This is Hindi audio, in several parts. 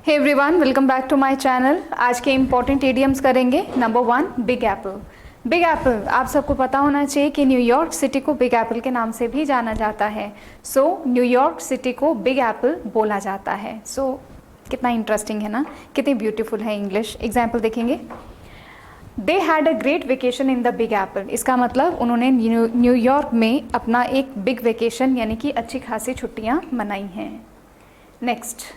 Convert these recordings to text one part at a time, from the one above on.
Hey everyone, welcome back to my channel. आज के इम्पॉर्टेंट इडियम्स करेंगे। Number 1, Big Apple. Big Apple आप सबको पता होना चाहिए कि न्यूयॉर्क सिटी को बिग एप्पल के नाम से भी जाना जाता है। सो न्यूयॉर्क सिटी को बिग एप्पल बोला जाता है। सो कितना इंटरेस्टिंग है ना, कितनी ब्यूटीफुल है इंग्लिश। एग्जाम्पल देखेंगे। They had a great vacation in the big Apple. इसका मतलब उन्होंने न्यूयॉर्क में अपना एक बिग वेकेशन यानी कि अच्छी खासी छुट्टियाँ मनाई हैं। Next,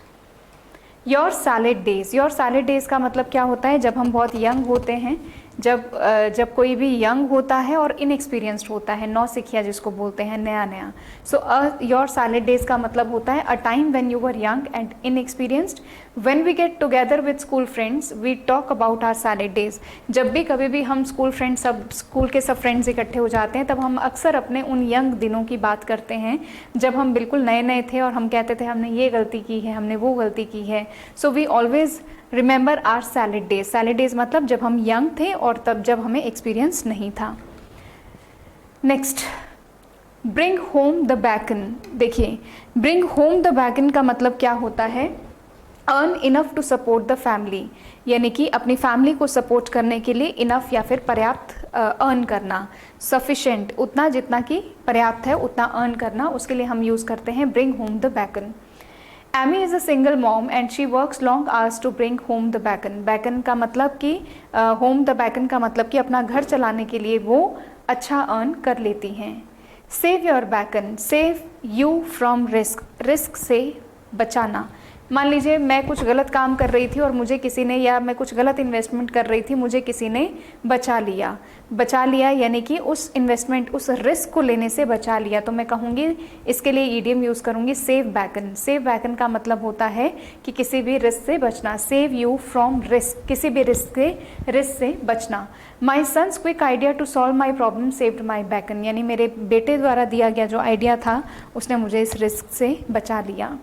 your salaried days. Your salaried days का मतलब क्या होता है? जब हम बहुत यंग होते हैं, जब कोई भी यंग होता है और इनएक्सपीरियंस्ड होता है, नौसिखिया जिसको बोलते हैं, नया नया। सो योर सैलिड डेज का मतलब होता है a time when you were young and inexperienced. When we get together with school friends we talk about our salad days. जब भी कभी भी हम स्कूल के सब फ्रेंड्स इकट्ठे हो जाते हैं, तब हम अक्सर अपने उन यंग दिनों की बात करते हैं जब हम बिल्कुल नए नए थे और हम कहते थे हमने ये गलती की है, हमने वो गलती की है। So we always remember our salad days. Salad days मतलब जब हम यंग थे और तब जब हमें एक्सपीरियंस नहीं था। Next, bring home the bacon. देखिए, ब्रिंग होम द बैकन का मतलब क्या होता है? Earn enough to support the family, यानी कि अपनी फैमिली को सपोर्ट करने के लिए इनफ या फिर पर्याप्त अर्न करना, सफिशेंट, उतना जितना कि पर्याप्त है उतना अर्न करना, उसके लिए हम यूज़ करते हैं bring home the bacon. Amy is a single mom and she works long hours to bring home the bacon. Bacon का मतलब कि होम द बैकन का मतलब कि अपना घर चलाने के लिए वो अच्छा अर्न कर लेती हैं। Save your bacon, save you from risk. Risk से बचाना। मान लीजिए मैं कुछ गलत काम कर रही थी और मुझे किसी ने, या मैं कुछ गलत इन्वेस्टमेंट कर रही थी, मुझे किसी ने बचा लिया यानी कि उस इन्वेस्टमेंट, उस रिस्क को लेने से बचा लिया। तो मैं कहूँगी, इसके लिए ईडियम यूज़ करूँगी सेव बैकन। सेव बैकन का मतलब होता है कि किसी भी रिस्क से बचना। सेव यू फ्रॉम रिस्क, किसी भी रिस्क से बचना। My son's quick idea to solve my problem saved my bacon, यानी मेरे बेटे द्वारा दिया गया जो आइडिया था उसने मुझे इस रिस्क से बचा लिया।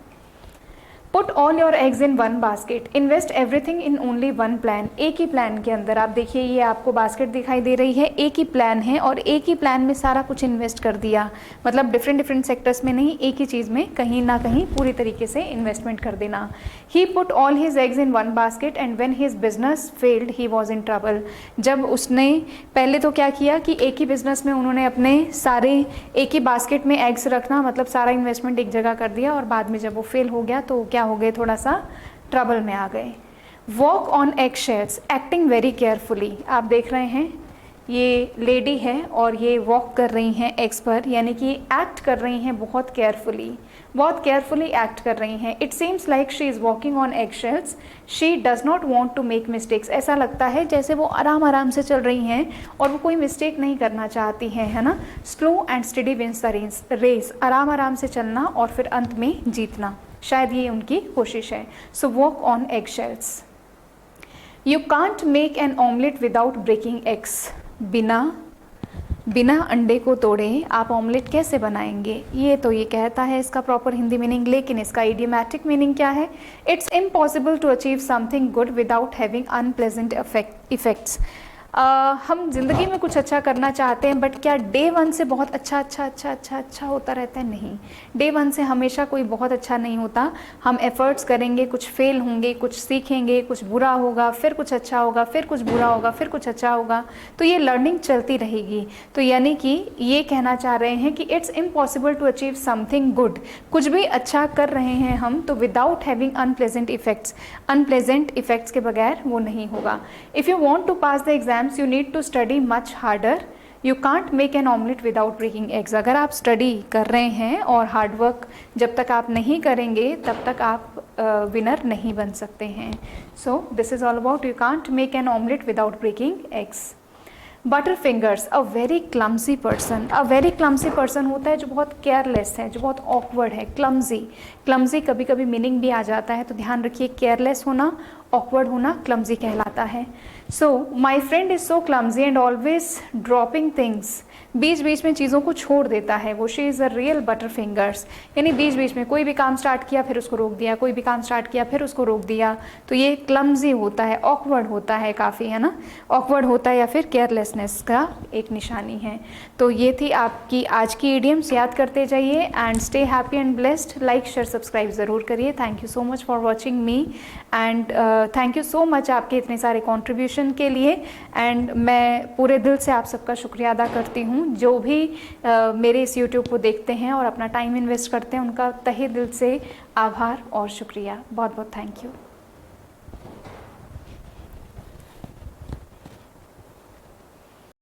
Put all your eggs in one basket. Invest everything in only one plan. एक ही प्लान के अंदर, आप देखिए ये आपको बास्केट दिखाई दे रही है, एक ही प्लान है और एक ही प्लान में सारा कुछ इन्वेस्ट कर दिया। मतलब डिफरेंट सेक्टर्स में नहीं, एक ही चीज़ में कहीं ना कहीं पूरी तरीके से इन्वेस्टमेंट कर देना। He put all his eggs in one basket and when his business failed he was in trouble. जब उसने पहले तो क्या किया कि एक ही बिजनेस में उन्होंने अपने सारे एक ही बास्केट में एग्स रखना, मतलब सारा इन्वेस्टमेंट एक जगह कर दिया और बाद में जब वो फेल हो गया तो क्या हो गए, थोड़ा सा ट्रबल में आ गए। Walk on egg shells, acting very carefully. आप देख रहे हैं ये लेडी है और ये वॉक कर रही हैं एग्स पर, यानी कि एक्ट कर रही हैं बहुत केयरफुली एक्ट कर रही हैं। It seems like she is walking on eggshells, she does not want to make mistakes. ऐसा लगता है जैसे वो आराम से चल रही हैं और वो कोई मिस्टेक नहीं करना चाहती हैं, है ना। Slow and steady wins the race, आराम से चलना और फिर अंत में जीतना, शायद ये उनकी कोशिश है। So walk on eggshells. You can't make an omelette without breaking eggs. बिना अंडे को तोड़े आप ऑमलेट कैसे बनाएंगे? ये तो ये कहता है इसका प्रॉपर हिंदी मीनिंग, लेकिन इसका इडियोमैटिक मीनिंग क्या है? It's impossible to achieve something good without having unpleasant effects. हम जिंदगी में कुछ अच्छा करना चाहते हैं, बट क्या डे वन से बहुत अच्छा होता रहता है? नहीं, डे वन से हमेशा कोई बहुत अच्छा नहीं होता। हम एफर्ट्स करेंगे, कुछ फेल होंगे, कुछ सीखेंगे, कुछ बुरा होगा, फिर कुछ अच्छा होगा, फिर कुछ बुरा होगा, फिर कुछ अच्छा होगा, तो ये लर्निंग चलती रहेगी। तो यानी कि ये कहना चाह रहे हैं कि it's impossible to achieve something good, कुछ भी अच्छा कर रहे हैं हम तो विदाउट हैविंग अनप्लेजेंट इफेक्ट्स के बगैर वो नहीं होगा। If you want to pass the exam you need to study much harder. You can't make an omelette without breaking eggs. अगर आप स्टडी कर रहे हैं और हार्ड वर्क जब तक आप नहीं करेंगे तब तक आप विनर नहीं बन सकते हैं। So this is all about you can't make an omelette without breaking eggs. Butter fingers, a very clumsy person. A very clumsy person होता है जो बहुत केयरलेस है, जो बहुत ऑकवर्ड है। क्लम्जी कभी कभी मीनिंग भी आ जाता है, तो ध्यान रखिए केयरलेस होना ऑकवर्ड होना क्लमजी कहलाता है। So my friend is so clumsy and always dropping things, बीच बीच में चीज़ों को छोड़ देता है वो। She is a real butter fingers, यानी बीच बीच में कोई भी काम स्टार्ट किया फिर उसको रोक दिया, कोई भी काम स्टार्ट किया फिर उसको रोक दिया, तो ये क्लमजी होता है, ऑकवर्ड होता है काफ़ी, है ना, ऑकवर्ड होता है या फिर केयरलेसनेस का एक निशानी है। तो ये थी आपकी आज की इडियम्स, याद करते जाइए and stay happy and blessed. Like share subscribe ज़रूर करिए। Thank you so much for watching me and thank you so much आपके इतने सारे कॉन्ट्रीब्यूशन के लिए। एंड मैं पूरे दिल से आप सबका शुक्रिया अदा करती हूँ जो भी मेरे इस यूट्यूब को देखते हैं और अपना टाइम इन्वेस्ट करते हैं, उनका तहे दिल से आभार और शुक्रिया। बहुत बहुत थैंक यू।